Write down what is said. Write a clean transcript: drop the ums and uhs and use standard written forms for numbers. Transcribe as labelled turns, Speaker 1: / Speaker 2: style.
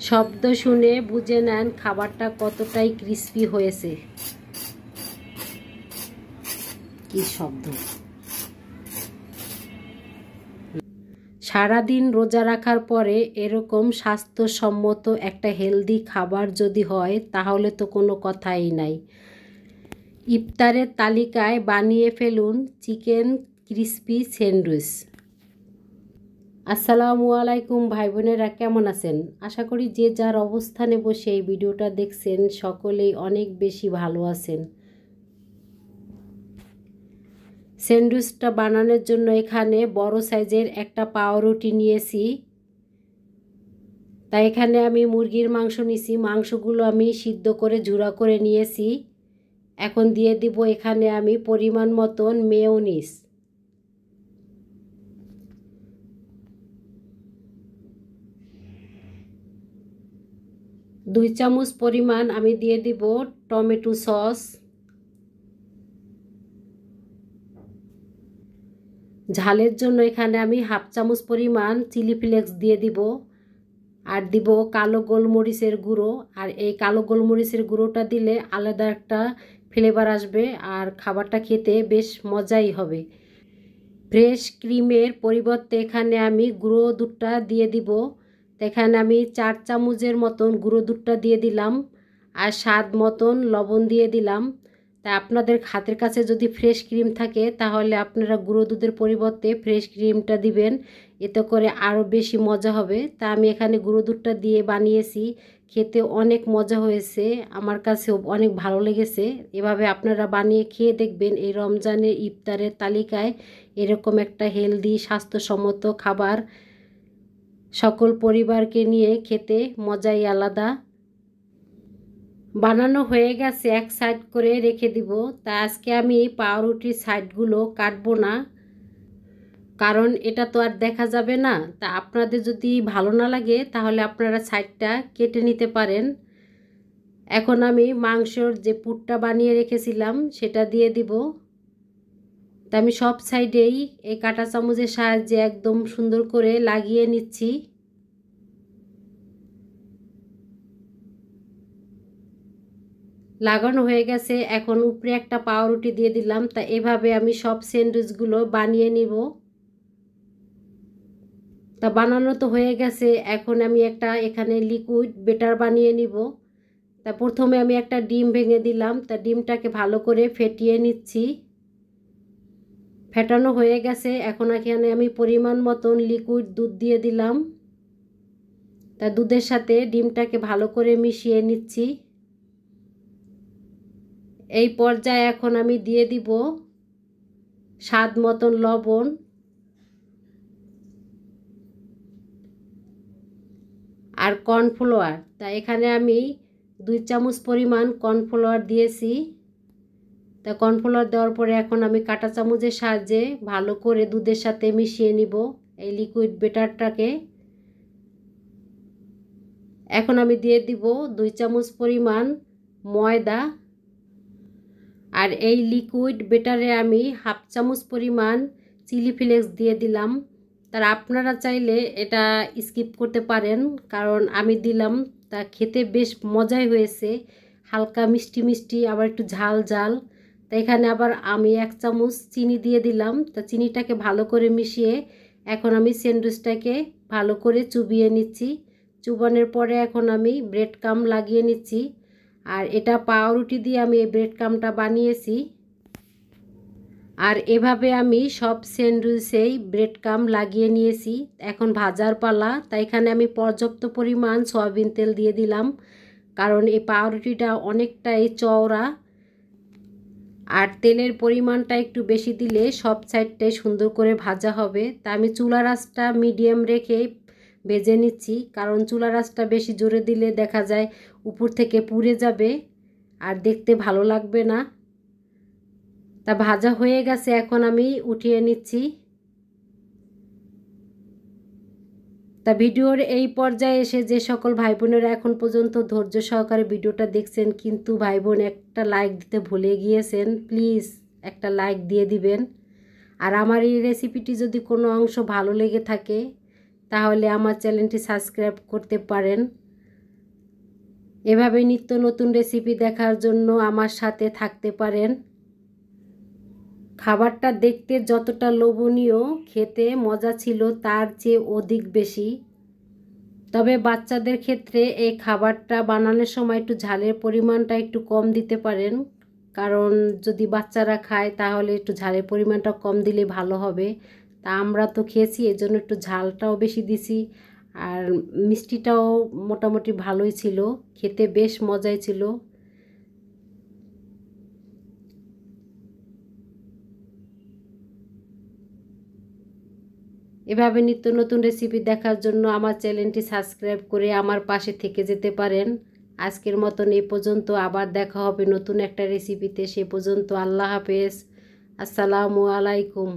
Speaker 1: শব্দ শুনে বুঝে নেন খাবারটা কতটাই ক্রিস্পি হয়েছে। কি শব্দ! সারাদিন রোজা রাখার পরে এরকম স্বাস্থ্যসম্মত একটা হেলদি খাবার যদি হয় তাহলে তো কোনো কথাই নাই। ইফতারের তালিকায় বানিয়ে ফেলুন চিকেন ক্রিস্পি স্যান্ডউইচ। আসসালামু আলাইকুম ভাই বোনেরা, কেমন আছেন? আশা করি যে যার অবস্থানে বসে এই ভিডিওটা দেখছেন সকলেই অনেক বেশি ভালো আছেন। স্যান্ডউইচটা বানানোর জন্য এখানে বড় সাইজের একটা পাউরুটি নিয়েছি। তাই এখানে আমি মুরগির মাংস নিয়েছি, মাংসগুলো আমি সিদ্ধ করে ঝুরা করে নিয়েছি। এখন দিয়ে দিব এখানে আমি পরিমাণ মতন মেয়োনিজ। দুই চামচ পরিমাণ আমি দিয়ে দিব টমেটো সস। ঝালের জন্য এখানে আমি হাফ চামচ পরিমাণ চিলি ফ্লেক্স দিয়ে দিব, আর দিব কালো গোলমরিচের গুঁড়ো। আর এই কালো গোলমরিচের গুঁড়োটা দিলে আলাদা একটা ফ্লেভার আসবে আর খাবারটা খেতে বেশ মজাই হবে। ফ্রেশ ক্রিমের পরিবর্তে এখানে আমি গুঁড়ো দুধটা দিয়ে দিব। এখানে আমি 4 চামচের মতন গুঁড়ো দুধটা দিয়ে দিলাম আর স্বাদ মতন লবণ দিয়ে দিলাম। তা আপনাদের হাতের কাছে যদি ফ্রেশ ক্রিম থাকে তাহলে আপনারা গুঁড়ো দুধের পরিবর্তে ফ্রেশ ক্রিমটা দিবেন, এতে করে আরও বেশি মজা হবে। তা আমি এখানে গুঁড়ো দুধটা দিয়ে বানিয়েছি, খেতে অনেক মজা হয়েছে, আমার কাছেও অনেক ভালো লেগেছে। এভাবে আপনারা বানিয়ে খেয়ে দেখবেন। এই রমজানের ইফতারের তালিকায় এরকম একটা হেলদি স্বাস্থ্যসম্মত খাবার সকল পরিবারকে নিয়ে খেতে মজাই আলাদা। বানানো হয়ে গেছে, এক সাইড করে রেখে দিব। তা আজকে আমি পাউরুটির সাইডগুলো কাটবো না, কারণ এটা তো আর দেখা যাবে না। তা আপনাদের যদি ভালো না লাগে তাহলে আপনারা সাইডটা কেটে নিতে পারেন। এখন আমি মাংসর যে পুরটা বানিয়ে রেখেছিলাম সেটা দিয়ে দিব। তা আমি সব সাইডেই এই কাঁটা চামচের সাহায্যে একদম সুন্দর করে লাগিয়ে নিচ্ছি। লাগানো হয়ে গেছে, এখন উপরে একটা পাউরুটি দিয়ে দিলাম। তা এভাবে আমি সব স্যান্ডউইচগুলো বানিয়ে নিব। তা বানানো তো হয়ে গেছে, এখন আমি একটা এখানে লিকুইড বেটার বানিয়ে নিব। তা প্রথমে আমি একটা ডিম ভেঙে দিলাম। তা ডিমটাকে ভালো করে ফেটিয়ে নিচ্ছি। ফেটানো হয়ে গেছে, এখন এখানে আমি পরিমাণ মতন লিকুইড দুধ দিয়ে দিলাম। তা দুধের সাথে ডিমটাকে ভালো করে মিশিয়ে নিচ্ছি। এই পর্যায়ে এখন আমি দিয়ে দিব স্বাদ মতন লবণ আর কর্নফ্লাওয়ার। তা এখানে আমি 2 চামচ পরিমাণ কর্নফ্লাওয়ার দিয়েছি। তা কর্নফ্লাওয়ার দেওয়ার পরে এখন আমি কাঁটা চামচের সাহায্যে ভালো করে দুধের সাথে মিশিয়ে নিব এই লিকুইড বেটারটাকে। এখন আমি দিয়ে দিব 2 চামচ পরিমাণ ময়দা, আর এই লিকুইড বেটারে আমি হাফ চামচ পরিমাণ চিলি ফ্লেক্স দিয়ে দিলাম। তার আপনারা চাইলে এটা স্কিপ করতে পারেন, কারণ আমি দিলাম। তা খেতে বেশ মজাই হয়েছে, হালকা মিষ্টি মিষ্টি আবার একটু ঝাল ঝাল। তা এখানে আবার আমি 1 চামচ চিনি দিয়ে দিলাম। তা চিনিটাকে ভালো করে মিশিয়ে এখন আমি স্যান্ডউইচটাকে ভালো করে চুবিয়ে নিচ্ছি। চুবানোর পরে এখন আমি ব্রেড ক্রাম্ব লাগিয়ে নিচ্ছি। আর এটা পাউরুটি দিয়ে আমি এই ব্রেড ক্রাম্বটা বানিয়েছি। আর এভাবে আমি সব স্যান্ডউইচেই ব্রেড ক্রাম্ব লাগিয়ে নিয়েছি। এখন ভাজার পালা। তাই এখানে আমি পর্যাপ্ত পরিমাণ সয়াবিন তেল দিয়ে দিলাম, কারণ এই পাউরুটিটা অনেকটাই চওড়া আর তেলের পরিমাণটা একটু বেশি দিলে সব সাইডটাই সুন্দর করে ভাজা হবে। তা আমি চুলার আঁচটা মিডিয়াম রেখে ভেজে নিচ্ছি, কারণ চুলার আঁচটা বেশি জোরে দিলে দেখা যায় উপর থেকে পুড়ে যাবে আর দেখতে ভালো লাগবে না। তা ভাজা হয়ে গেছে, এখন আমি উঠিয়ে নিচ্ছি। তা ভিডিওর এই পর্যায়ে এসে যে সকল ভাই বোনেরা এখন পর্যন্ত ধৈর্য সহকারে ভিডিওটা দেখছেন কিন্তু ভাই বোন একটা লাইক দিতে ভুলে গিয়েছেন, প্লিজ একটা লাইক দিয়ে দিবেন। আর আমার এই রেসিপিটি যদি কোনো অংশ ভালো লেগে থাকে তাহলে আমার চ্যানেলটি সাবস্ক্রাইব করতে পারেন। এভাবে নিত্য নতুন রেসিপি দেখার জন্য আমার সাথে থাকতে পারেন। খাবারটা দেখতে যতটা লোভনীয়, খেতে মজা ছিল তার চেয়ে অধিক বেশি। তবে বাচ্চাদের ক্ষেত্রে এই খাবারটা বানানোর সময় একটু ঝালের পরিমাণটা একটু কম দিতে পারেন, কারণ যদি বাচ্চারা খায় তাহলে একটু ঝালের পরিমাণটা কম দিলে ভালো হবে। তা আমরা তো খেয়েছি, এজন্য একটু ঝালটাও বেশি দিছি। আর মিষ্টিটাও মোটামুটি ভালোই ছিল, খেতে বেশ মজাই ছিল। এভাবে নিত্য নতুন রেসিপি দেখার জন্য আমার চ্যানেলটি সাবস্ক্রাইব করে আমার পাশে থেকে যেতে পারেন। আজকের মতন এই পর্যন্ত, আবার দেখা হবে নতুন একটা রেসিপিতে। সে পর্যন্ত আল্লাহ হাফেজ, আসসালামু আলাইকুম।